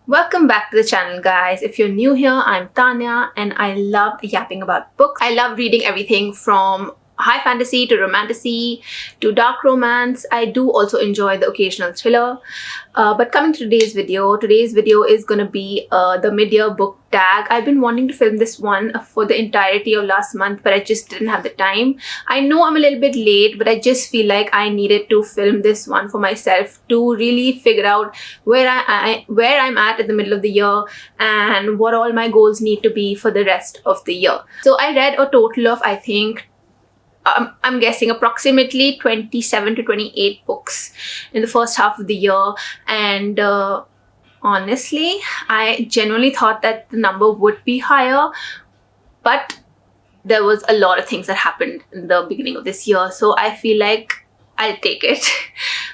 Welcome back to the channel, guys. If you're new here, I'm Tanya and I love yapping about books. I love reading everything from high fantasy to romantasy to dark romance. I do also enjoy the occasional thriller. But coming to today's video is gonna be the mid-year book tag. I've been wanting to film this one for the entirety of last month, but I just didn't have the time. I know I'm a little bit late, but I just feel like I needed to film this one for myself to really figure out where I'm at in the middle of the year and what all my goals need to be for the rest of the year. So I read a total of, I think, I'm guessing approximately 27 to 28 books in the first half of the year, and honestly, I genuinely thought that the number would be higher, but there was a lot of things that happened in the beginning of this year, so I feel like I'll take it.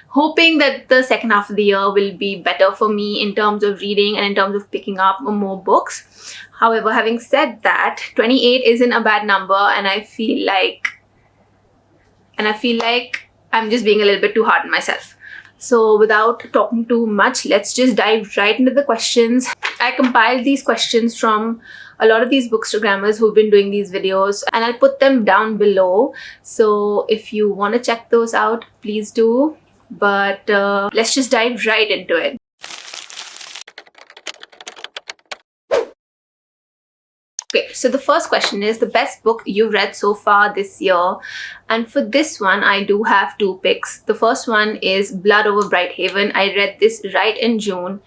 Hoping that the second half of the year will be better for me in terms of reading and in terms of picking up more books. However, having said that, 28 isn't a bad number, and I feel like I'm just being a little bit too hard on myself. So without talking too much, let's just dive right into the questions. I compiled these questions from a lot of these bookstagrammers who've been doing these videos, and I'll put them down below. So if you want to check those out, please do. But let's just dive right into it. Okay, so the first question is the best book you've read so far this year. And for this one, I do have two picks. The first one is Blood Over Brighthaven. I read this right in June,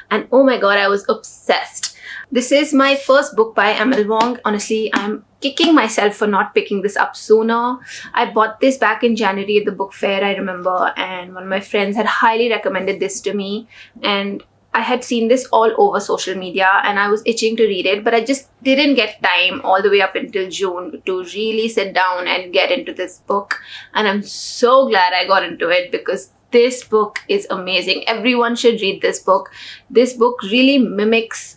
and oh my god, I was obsessed. This is my first book by ML Wong. Honestly, I'm kicking myself for not picking this up sooner. I bought this back in January at the book fair, I remember, and one of my friends had highly recommended this to me, and I had seen this all over social media and I was itching to read it, but I just didn't get time all the way up until June to really sit down and get into this book. And I'm so glad I got into it because this book is amazing. Everyone should read this book. This book really mimics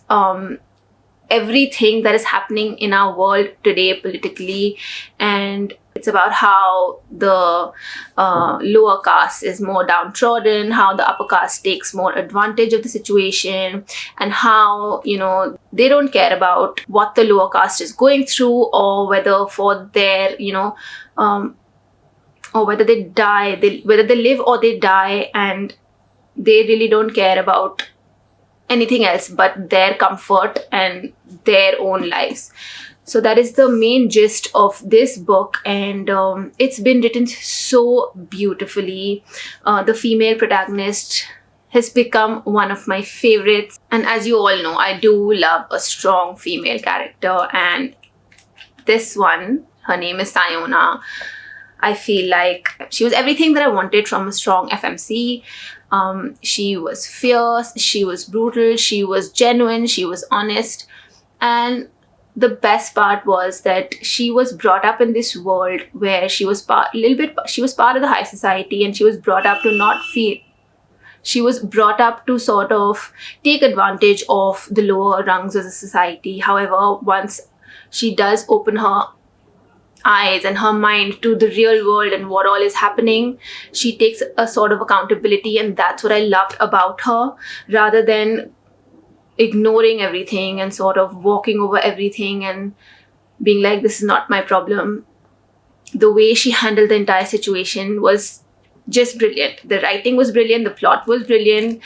everything that is happening in our world today politically, and it's about how the lower caste is more downtrodden, how the upper caste takes more advantage of the situation, and how, you know, they don't care about what the lower caste is going through, or whether for their, you know, or whether they die, whether they live or they die, and they really don't care about anything else but their comfort and their own lives. So that is the main gist of this book, and it's been written so beautifully. The female protagonist has become one of my favorites, and as you all know, I do love a strong female character, and this one, her name is Sayona. I feel like she was everything that I wanted from a strong FMC. She was fierce, she was brutal, she was genuine, she was honest, and the best part was that she was brought up in this world where she was part of the high society, and she was brought up to sort of take advantage of the lower rungs of the society. However, once she does open her eyes and her mind to the real world and what all is happening, she takes a sort of accountability, and that's what I loved about her. Rather than ignoring everything and sort of walking over everything and being like, this is not my problem, the way she handled the entire situation was just brilliant. The writing was brilliant, the plot was brilliant,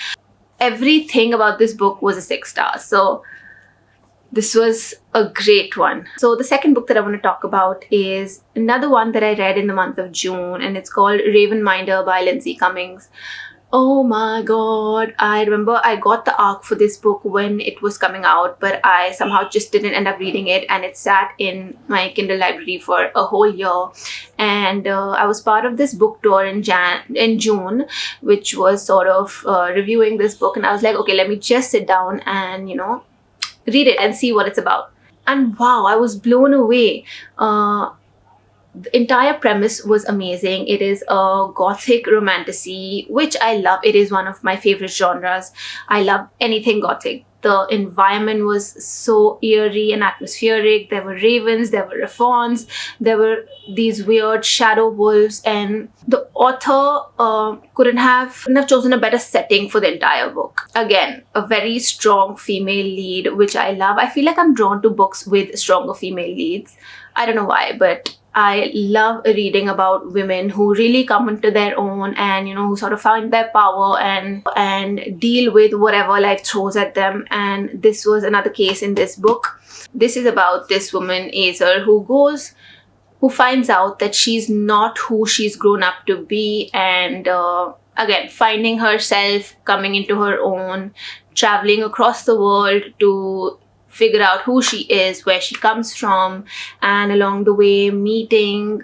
everything about this book was a 6 stars. So this was a great one. So the second book that I want to talk about is another one that I read in the month of June, and it's called Ravenminder by Lindsay Cummings. Oh my god, I remember I got the arc for this book when it was coming out, but I somehow just didn't end up reading it, and it sat in my Kindle library for a whole year. And I was part of this book tour in June, which was sort of reviewing this book, and I was like, okay, let me just sit down and, you know, read it and see what it's about. And wow, I was blown away. The entire premise was amazing. It is a gothic romantasy, which I love. It is one of my favorite genres. I love anything gothic. The environment was so eerie and atmospheric. There were ravens, there were fawns, there were these weird shadow wolves, and the author couldn't have chosen a better setting for the entire book. Again, a very strong female lead, which I love. I feel like I'm drawn to books with stronger female leads. I don't know why, but I love reading about women who really come into their own and, who sort of find their power and deal with whatever life throws at them. And this was another case in this book. This is about this woman, Azer, who finds out that she's not who she's grown up to be, and again, finding herself, coming into her own, traveling across the world to figure out who she is, where she comes from, and along the way meeting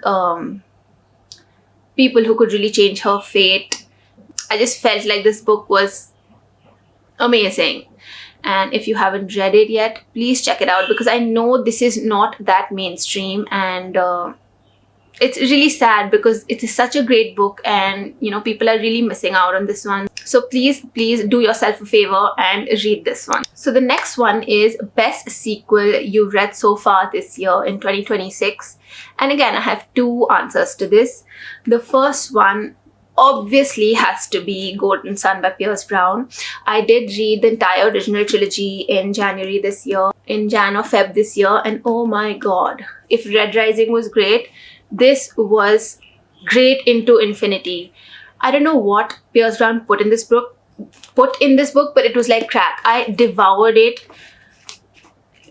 people who could really change her fate. I just felt like this book was amazing. And if you haven't read it yet, please check it out, because I know this is not that mainstream, and it's really sad because it is such a great book, and people are really missing out on this one. So please do yourself a favor and read this one. So the next one is best sequel you've read so far this year in 2026. And again, I have two answers to this. The first one obviously has to be Golden Sun by Pierce Brown. I did read the entire original trilogy in January this year, in Jan or Feb this year, and oh my god, if Red Rising was great, this was great into infinity. I don't know what Pierce Brown put in this book, but it was like crack. I devoured it.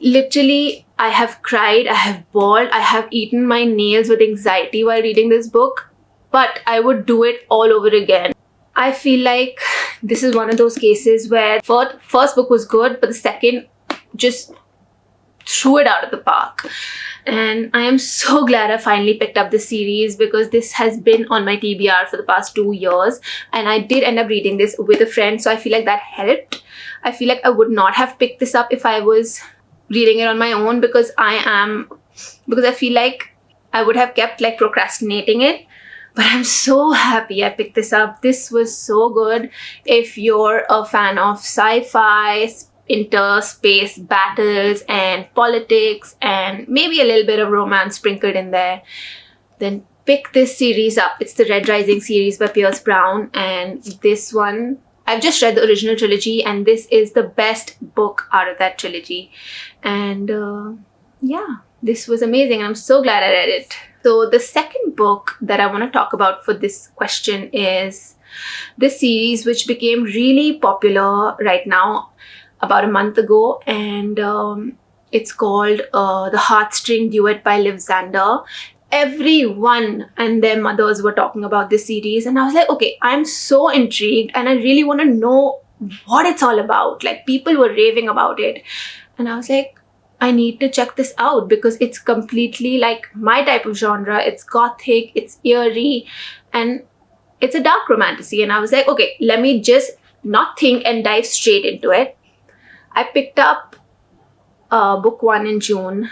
Literally, I have cried, I have bawled, I have eaten my nails with anxiety while reading this book, but I would do it all over again. I feel like this is one of those cases where first book was good, but the second just threw it out of the park. And I am so glad I finally picked up this series, because this has been on my TBR for the past 2 years, and I did end up reading this with a friend, so I feel like that helped. I feel like I would not have picked this up if I was reading it on my own, because I feel like I would have kept procrastinating it. But I'm so happy I picked this up. This was so good. If you're a fan of sci-fi, interspace battles and politics and maybe a little bit of romance sprinkled in there, then pick this series up. It's the Red Rising series by Pierce Brown, and this one, I've just read the original trilogy, and this is the best book out of that trilogy. And yeah, this was amazing. I'm so glad I read it. So the second book that I want to talk about for this question is this series, which became really popular right now about a month ago, and it's called The Heartstring Duet by Liv Zander. Everyone and their mothers were talking about this series, and I was like, okay, I'm so intrigued and I really want to know what it's all about. People were raving about it, and I was like, I need to check this out, because it's completely my type of genre. It's gothic, it's eerie, and it's a dark romantasy. And I was like, okay, let me just not think and dive straight into it. I picked up book 1 in June,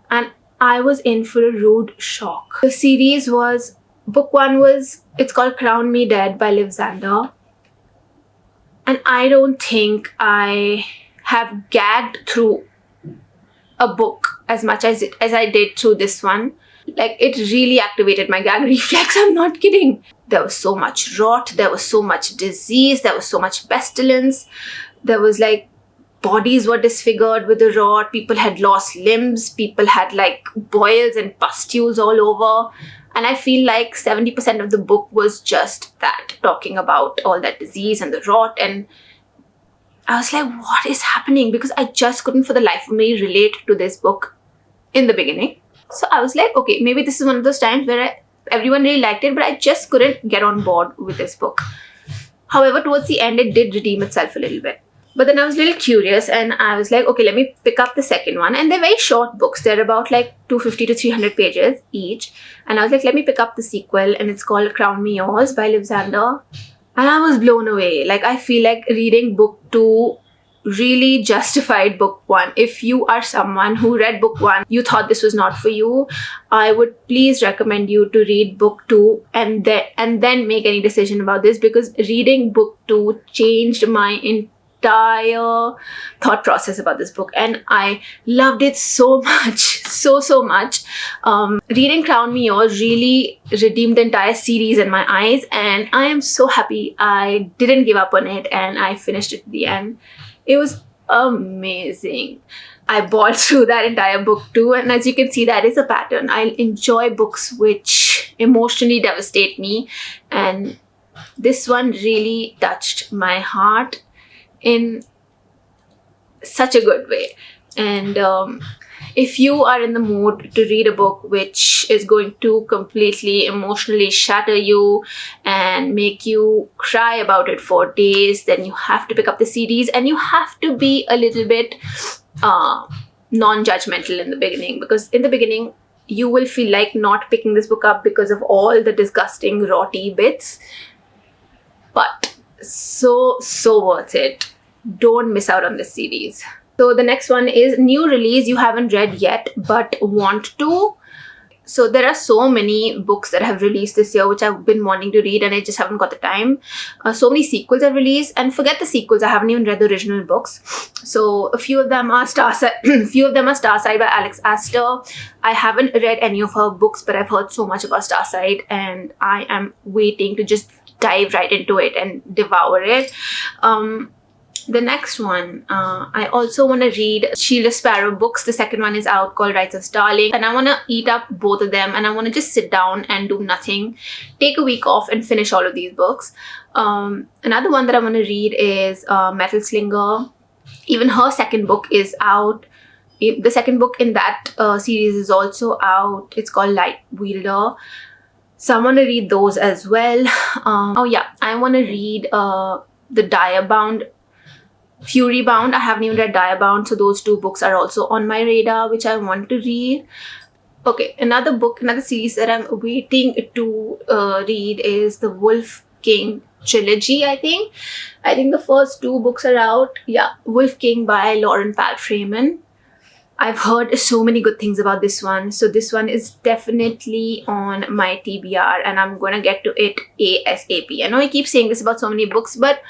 and I was in for a rude shock. The series was, book 1 was, it's called Crown Me Dead by Liv Zander. And I don't think I have gagged through a book as much as I did through this one. It really activated my gag reflex. I'm not kidding. There was so much rot, there was so much disease, there was so much pestilence. There was bodies were disfigured with the rot, people had lost limbs, people had boils and pustules all over. And I feel like 70% of the book was just that, talking about all that disease and the rot. And I was like, what is happening? Because I just couldn't for the life of me relate to this book in the beginning. So I was like, okay, maybe this is one of those times where everyone really liked it, but I just couldn't get on board with this book. However, towards the end, it did redeem itself a little bit. But then I was a little curious, and I was like, okay, let me pick up the second one. And they're very short books. They're about 250 to 300 pages each. And I was like, let me pick up the sequel, and it's called Crown Me Yours by Liv Zander. And I was blown away. I feel like reading book 2 really justified book 1. If you are someone who read book 1, you thought this was not for you, I would please recommend you to read book 2 and then make any decision about this, because reading book 2 changed my entire thought process about this book, and I loved it so much, so much. Reading Crown Me Yours really redeemed the entire series in my eyes, and I am so happy I didn't give up on it and I finished it at the end. It was amazing. I bought through that entire book too, and as you can see, that is a pattern. I enjoy books which emotionally devastate me, and this one really touched my heart in such a good way. And if you are in the mood to read a book which is going to completely emotionally shatter you and make you cry about it for days, then you have to pick up the series, and you have to be a little bit non-judgmental in the beginning, because in the beginning you will feel like not picking this book up because of all the disgusting rotty bits, but so worth it. Don't miss out on this series. So the next one is new release you haven't read yet but want to. So there are so many books that have released this year which I've been wanting to read and I just haven't got the time. So many sequels have released, and forget the sequels, I haven't even read the original books. So a few of them are Starside by Alex Astor. I haven't read any of her books, but I've heard so much about Starside and I am waiting to just dive right into it and devour it. The next one, I also want to read Sheila Sparrow books. The second one is out, called Rights of Starling, and I want to eat up both of them, and I want to just sit down and do nothing, take a week off and finish all of these books. Another one that I want to read is Metal Slinger. Even her second book is out. The second book in that series is also out. It's called Light Wielder. So I want to read those as well. Oh yeah, I want to read the Diabound, Fury Bound. I haven't even read Diabound, so those two books are also on my radar, which I want to read. Okay, another series that I'm waiting to read is the Wolf King trilogy, I think. I think the first two books are out. Yeah, Wolf King by Lauren Palfreyman. I've heard so many good things about this one, so this one is definitely on my TBR and I'm gonna get to it ASAP. I know I keep saying this about so many books, but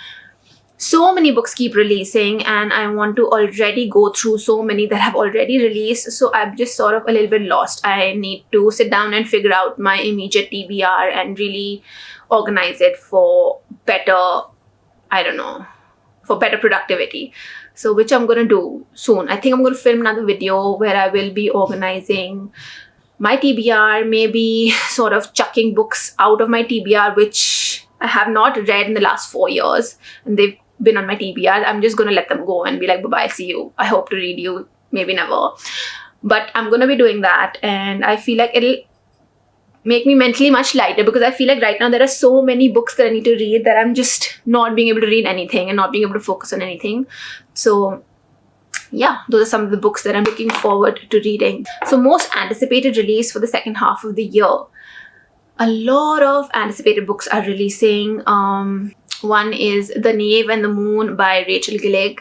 so many books keep releasing and I want to already go through so many that have already released, so I'm just sort of a little bit lost. I need to sit down and figure out my immediate TBR and really organize it for better, for better productivity. So which I'm going to do soon. I think I'm going to film another video where I will be organizing my TBR, maybe sort of chucking books out of my TBR which I have not read in the last 4 years and they've been on my TBR. I'm just going to let them go and be like, bye-bye, see you. I hope to read you, maybe never. But I'm going to be doing that, and I feel like it'll make me mentally much lighter, because I feel like right now there are so many books that I need to read that I'm just not being able to read anything and not being able to focus on anything. So yeah, those are some of the books that I'm looking forward to reading. So most anticipated release for the second half of the year. A lot of anticipated books are releasing. One is The Knave and the Moon by Rachel Gillig.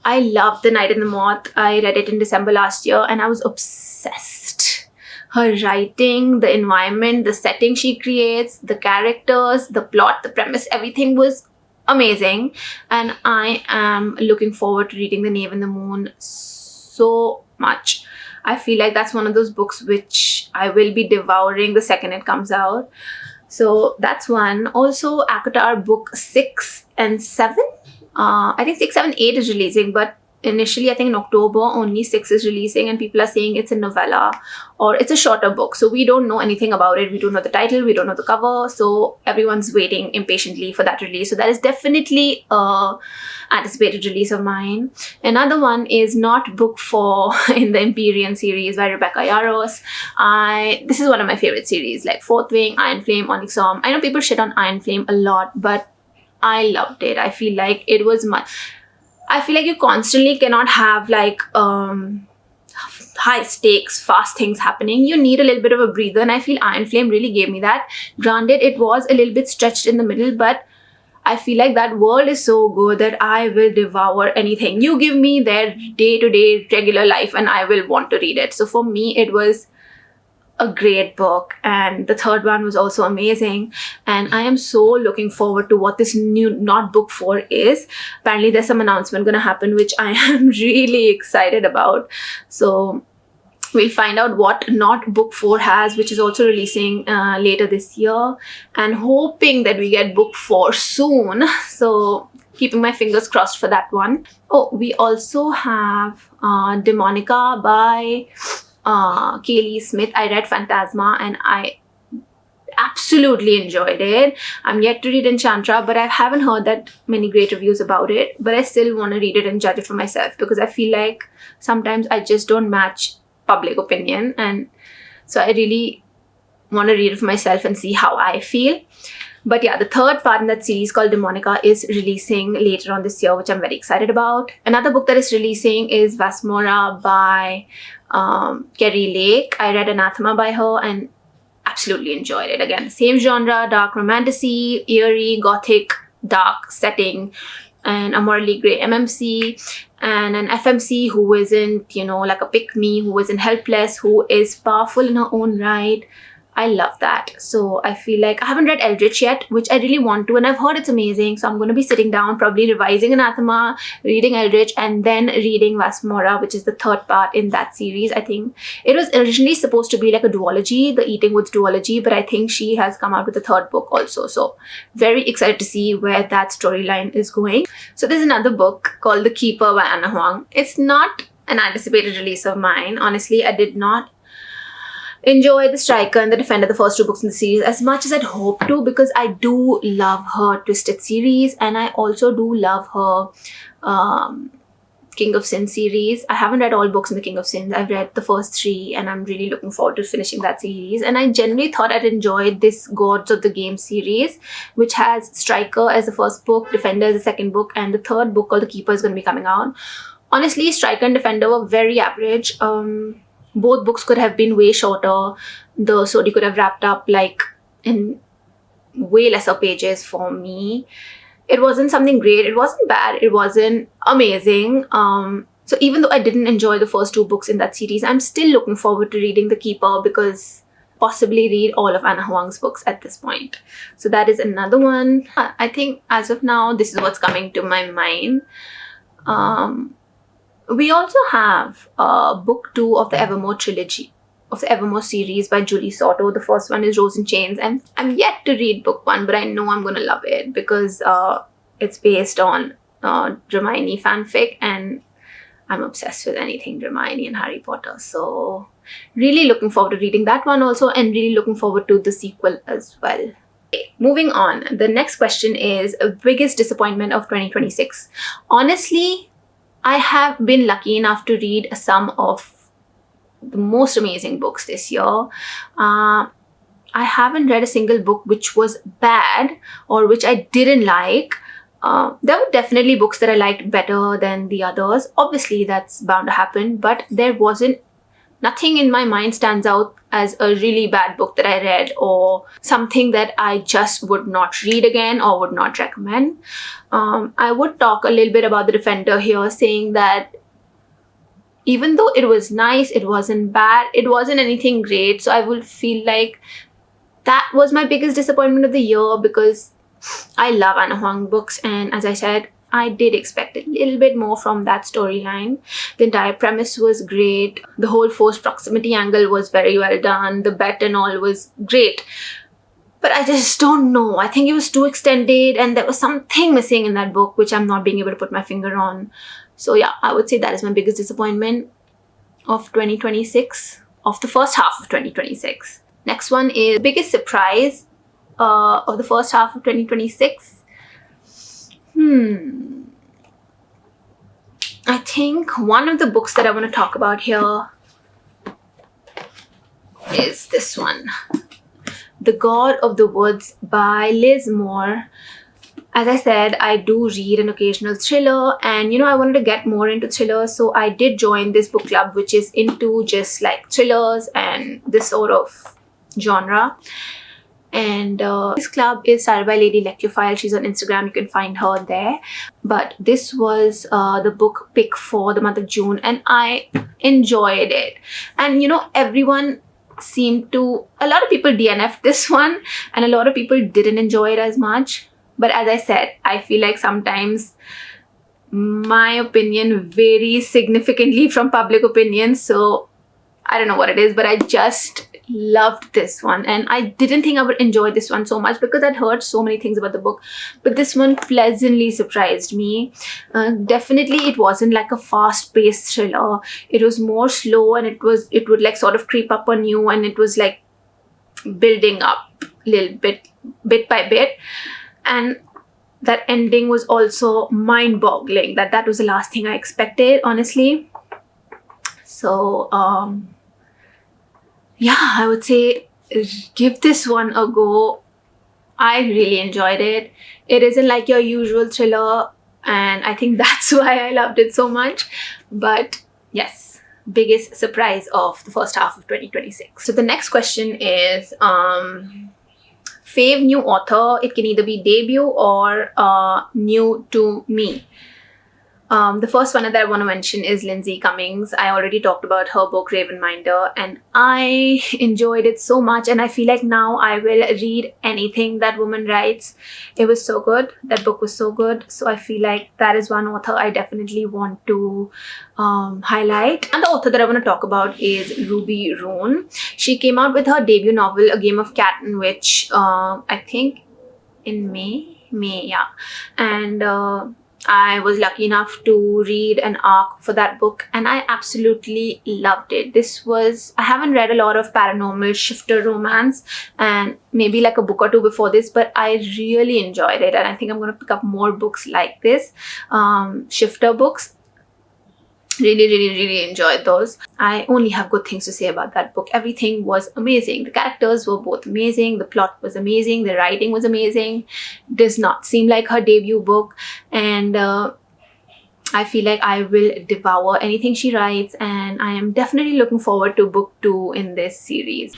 I love The Night and the Moth. I read it in December last year and I was obsessed. Her writing, the environment, the setting she creates, the characters, the plot, the premise, everything was amazing. And I am looking forward to reading The Knave and the Moon so much. I feel like that's one of those books which I will be devouring the second it comes out. So that's one. Also, ACOTAR book 6 and 7. I think 6, 7, 8 is releasing, but initially I think in October only 6 is releasing, and people are saying it's a novella or it's a shorter book. So we don't know anything about it. We don't know the title, we don't know the cover. So everyone's waiting impatiently for that release. So that is definitely a anticipated release of mine. Another one is Not Book 4 in the Empyrean series by Rebecca Yarros. This is one of my favorite series, like Fourth Wing, Iron Flame, Onyx Storm. I know people shit on Iron Flame a lot, but I loved it. I feel like it was I feel like you constantly cannot have like high stakes, fast things happening. You need a little bit of a breather, and I feel Iron Flame really gave me that. Granted, it was a little bit stretched in the middle, but I feel like that world is so good that I will devour anything. You give me their day-to-day regular life and I will want to read it. So for me, it was a great book, and the third one was also amazing, and I am so looking forward to what this new Not Book 4 is. Apparently there's some announcement gonna happen which I am really excited about, so we'll find out what Not Book 4 has, which is also releasing later this year, and hoping that we get Book 4 soon, so keeping my fingers crossed for that one. Oh, we also have Demonica by Kaylee Smith. I read Phantasma and I absolutely enjoyed it. I'm yet to read Enchantra, but I haven't heard that many great reviews about it, but I still want to read it and judge it for myself, because I feel like sometimes I just don't match public opinion, and so I really want to read it for myself and see how I feel. But yeah, the third part in that series called Demonica is releasing later on this year, which I'm very excited about. Another book that is releasing is Vasmora by Kerry Lake. I read Anathema by her and absolutely enjoyed it. Again, the same genre, dark romantasy, eerie, gothic, dark setting, and a morally grey MMC, and an FMC who isn't, like a pick-me, who isn't helpless, who is powerful in her own right. I love that. So I feel like I haven't read Eldritch yet, which I really want to, and I've heard it's amazing. So I'm going to be sitting down, probably revising Anathema, reading Eldritch, and then reading Vasmora, which is the third part in that series. I think it was originally supposed to be like a duology, the Eating Woods duology, but I think she has come out with a third book also. So very excited to see where that storyline is going. So there's another book called The Keeper by Anna Huang. It's not an anticipated release of mine. Honestly, I did not enjoy The Striker and The Defender, the first two books in the series, as much as I'd hoped to, because I do love her Twisted series, and I also do love her King of Sin series. I haven't read all books in the King of Sin. I've read the first three, and I'm really looking forward to finishing that series. And I generally thought I'd enjoyed this Gods of the Game series, which has Striker as the first book, Defender as the second book, and the third book called The Keeper is going to be coming out. Honestly, Striker and Defender were very average. Both books could have been way shorter. The story could have wrapped up like in way lesser pages for me. It wasn't something great. It wasn't bad. It wasn't amazing. So even though I didn't enjoy the first two books in that series, I'm still looking forward to reading The Keeper, because possibly read all of Anna Huang's books at this point. So that is another one. I think as of now, this is what's coming to my mind. We also have book 2 of the Evermore trilogy, of the Evermore series by Julie Soto. The first one is Rose in Chains, and I'm yet to read book 1, but I know I'm going to love it because it's based on Hermione fanfic, and I'm obsessed with anything Hermione and Harry Potter. So really looking forward to reading that one also, and really looking forward to the sequel as well. Okay, moving on. The next question is biggest disappointment of 2026. Honestly, I have been lucky enough to read some of the most amazing books this year. I haven't read a single book which was bad or which I didn't like. There were definitely books that I liked better than the others. Obviously, that's bound to happen, but there wasn't, nothing in my mind stands out as a really bad book that I read, or something that I just would not read again or would not recommend. I would talk a little bit about The Defender here, saying that even though it was nice, it wasn't bad, it wasn't anything great. So I would feel like that was my biggest disappointment of the year, because I love Anna Huang books, and as I said, I did expect a little bit more from that storyline. The entire premise was great. The whole forced proximity angle was very well done. The bet and all was great. But I just don't know. I think it was too extended, and there was something missing in that book which I'm not being able to put my finger on. So yeah, I would say that is my biggest disappointment of 2026, of the first half of 2026. Next one is biggest surprise of the first half of 2026. I think one of the books that I want to talk about here is this one, The God of the Woods by Liz Moore. As I said, I do read an occasional thriller, and I wanted to get more into thrillers, so I did join this book club which is into just like thrillers and this sort of genre. And this club is started by Lady Lectuphile. She's on Instagram. You can find her there. But this was the book pick for the month of June, and I enjoyed it. And everyone a lot of people DNF'd this one, and a lot of people didn't enjoy it as much. But as I said, I feel like sometimes my opinion varies significantly from public opinion, so I don't know what it is, but I just loved this one, and I didn't think I would enjoy this one so much because I'd heard so many things about the book, but this one pleasantly surprised me. Definitely it wasn't like a fast-paced thriller. It was more slow, and it would like sort of creep up on you, and it was like building up a little bit by bit. And that ending was also mind-boggling. That was the last thing I expected, honestly. So yeah, I would say give this one a go. I really enjoyed it. It isn't like your usual thriller, and I think that's why I loved it so much. But yes, biggest surprise of the first half of 2026. So the next question is fave new author. It can either be debut or new to me. The first one that I want to mention is Lindsay Cummings. I already talked about her book Ravenminder, and I enjoyed it so much, and I feel like now I will read anything that woman writes. It was so good. That book was so good. So I feel like that is one author I definitely want to highlight. And the author that I want to talk about is Ruby Roon. She came out with her debut novel, A Game of Cat and Witch, I think in May, yeah. And I was lucky enough to read an arc for that book, and I absolutely loved it. I haven't read a lot of paranormal shifter romance, and maybe like a book or two before this, but I really enjoyed it, and I think I'm going to pick up more books like this, shifter books. Really enjoyed those. I only have good things to say about that book. Everything was amazing. The characters were both amazing. The plot was amazing. The writing was amazing. Does not seem like her debut book, and I feel like I will devour anything she writes, and I am definitely looking forward to book 2 in this series.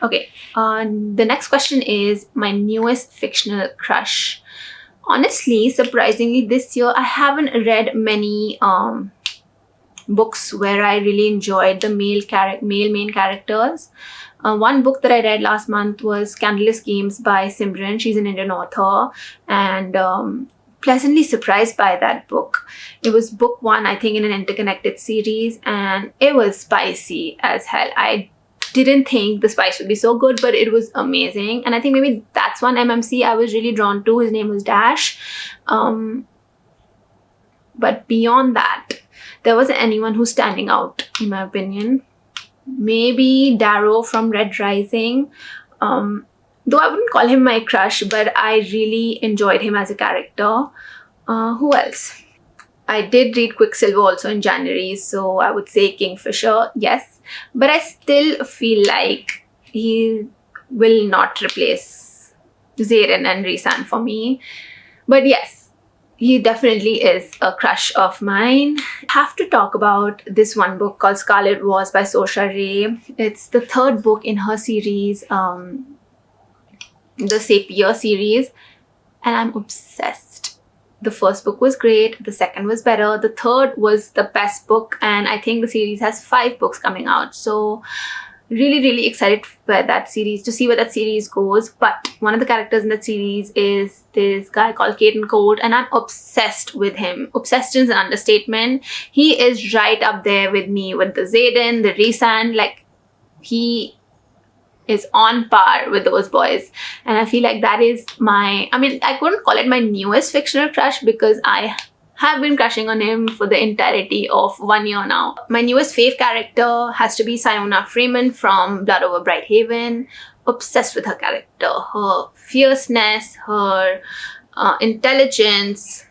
Okay, the next question is my newest fictional crush. Honestly, surprisingly, this year I haven't read many books where I really enjoyed the male main characters. One book that I read last month was Scandalous Games by Simran. She's an Indian author, and pleasantly surprised by that book. It was book 1, I think, in an interconnected series, and it was spicy as hell. I didn't think the spice would be so good, but it was amazing. And I think maybe that's one MMC I was really drawn to. His name was Dash. But beyond that, there wasn't anyone who's standing out, in my opinion. Maybe Darrow from Red Rising. Though I wouldn't call him my crush, but I really enjoyed him as a character. Who else? I did read Quicksilver also in January, so I would say Kingfisher, yes. But I still feel like he will not replace Zeren and Rhysand for me. But yes, he definitely is a crush of mine. I have to talk about this one book called Scarlet Wars by Saoirse Ray. It's the 3rd book in her series, the Sapir series, and I'm obsessed. The first book was great, the second was better, the third was the best book, and I think the series has 5 books coming out. So really excited to see where that series goes. But one of the characters in that series is this guy called Caden Code, and I'm obsessed with him. Obsessed is an understatement. He is right up there with me with the Xaden, the Rhysand. Like, he is on par with those boys, and I feel like that is I couldn't call it my newest fictional crush because I have been crushing on him for the entirety of 1 year now. My newest fave character has to be Siona Freeman from Blood Over Brighthaven. Obsessed with her character, her fierceness, her intelligence,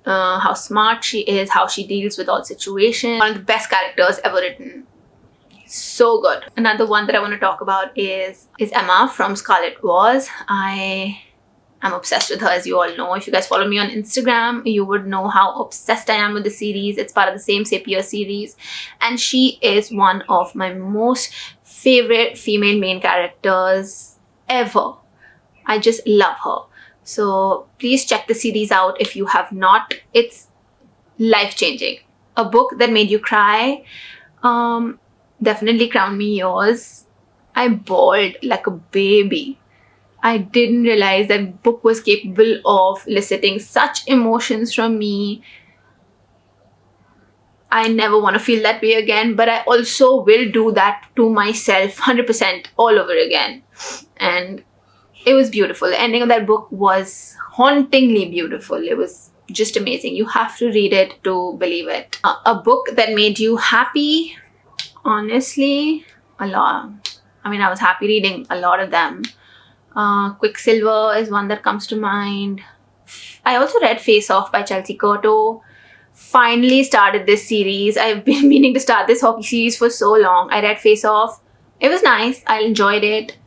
how smart she is, how she deals with all situations. One of the best characters ever written. So good. Another one that I want to talk about is Emma from Scarlet Wars. I'm obsessed with her, as you all know. If you guys follow me on Instagram, you would know how obsessed I am with the series. It's part of the same Sapir series, and she is one of my most favorite female main characters ever. I just love her. So please check the series out if you have not. It's life-changing. A book that made you cry. Definitely Crown Me Yours. I bawled like a baby. I didn't realize that book was capable of eliciting such emotions from me. I never want to feel that way again, but I also will do that to myself 100% all over again. And it was beautiful. The ending of that book was hauntingly beautiful. It was just amazing. You have to read it to believe it. A book that made you happy, honestly, a lot. I mean, I was happy reading a lot of them. Quicksilver is one that comes to mind. I also read Face Off by Chelsea Curto. Finally started this series. I've been meaning to start this hockey series for so long. I read Face Off. It was nice. I enjoyed it.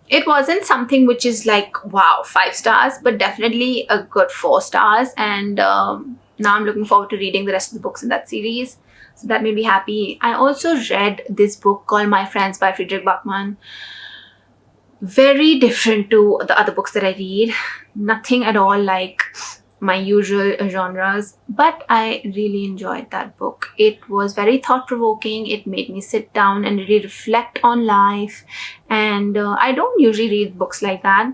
It wasn't something which is like, wow, 5 stars, but definitely a good 4 stars. And now I'm looking forward to reading the rest of the books in that series. So that made me happy. I also read this book called My Friends by Friedrich Bachmann. Very different to the other books that I read. Nothing at all like my usual genres, but I really enjoyed that book. It was very thought-provoking. It made me sit down and really reflect on life, and I don't usually read books like that,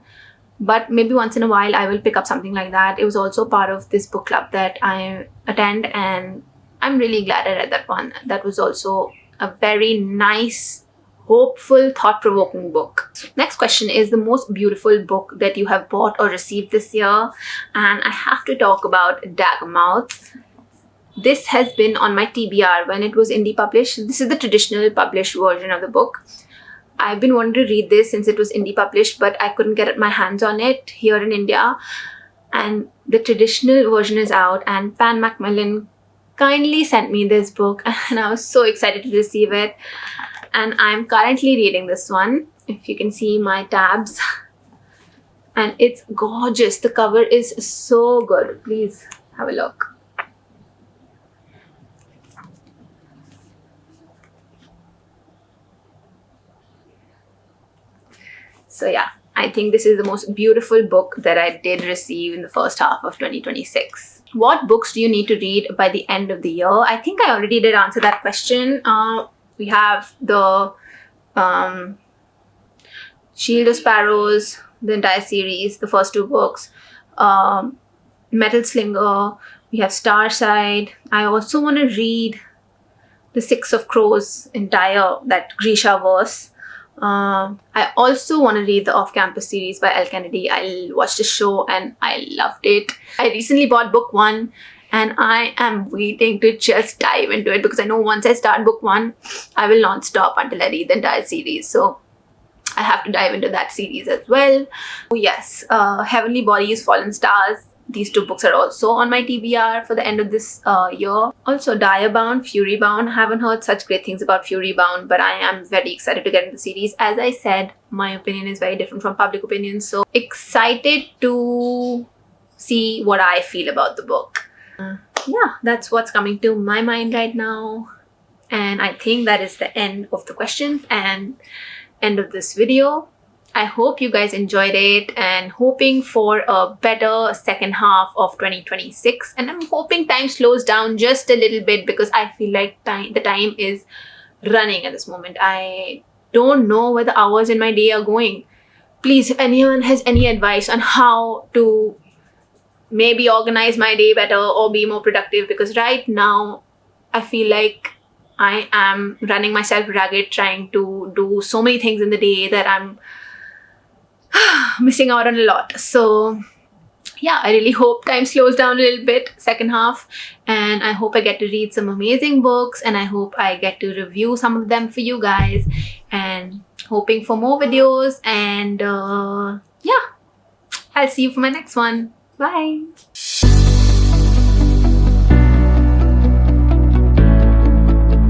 but maybe once in a while I will pick up something like that. It was also part of this book club that I attend, and I'm really glad I read that one. That was also a very nice, hopeful, thought-provoking book. Next question is the most beautiful book that you have bought or received this year, and I have to talk about Daggermouth. This has been on my TBR when it was indie published. This is the traditional published version of the book. I've been wanting to read this since it was indie published, but I couldn't get my hands on it here in India, and the traditional version is out, and Pan Macmillan kindly sent me this book and I was so excited to receive it. And I'm currently reading this one, if you can see my tabs, and it's gorgeous. The cover is so good. Please have a look. So yeah, I think this is the most beautiful book that I did receive in the first half of 2026. What books do you need to read by the end of the year? I think I already did answer that question. We have the Shield of Sparrows, the entire series, the first 2 books, Metal Slinger, we have Starside. I also want to read the Six of Crows, entire, that Grisha verse. I also want to read the Off-Campus series by Elle Kennedy. I watched the show and I loved it. I recently bought book 1 and I am waiting to just dive into it because I know once I start book 1, I will not stop until I read the entire series. So I have to dive into that series as well. Oh yes, Heavenly Bodies, Fallen Stars. These 2 books are also on my TBR for the end of this year. Also Diabound, Furybound. I haven't heard such great things about Furybound, but I am very excited to get into the series. As I said, my opinion is very different from public opinion, so excited to see what I feel about the book. Yeah, that's what's coming to my mind right now. And I think that is the end of the questions and end of this video. I hope you guys enjoyed it and hoping for a better second half of 2026. And I'm hoping time slows down just a little bit because I feel like the time is running at this moment. I don't know where the hours in my day are going. Please, if anyone has any advice on how to maybe organize my day better or be more productive, because right now I feel like I am running myself ragged trying to do so many things in the day that I'm missing out on a lot. So yeah, I really hope time slows down a little bit second half, and I hope I get to read some amazing books, and I hope I get to review some of them for you guys, and hoping for more videos. And yeah, I'll see you for my next one. Bye.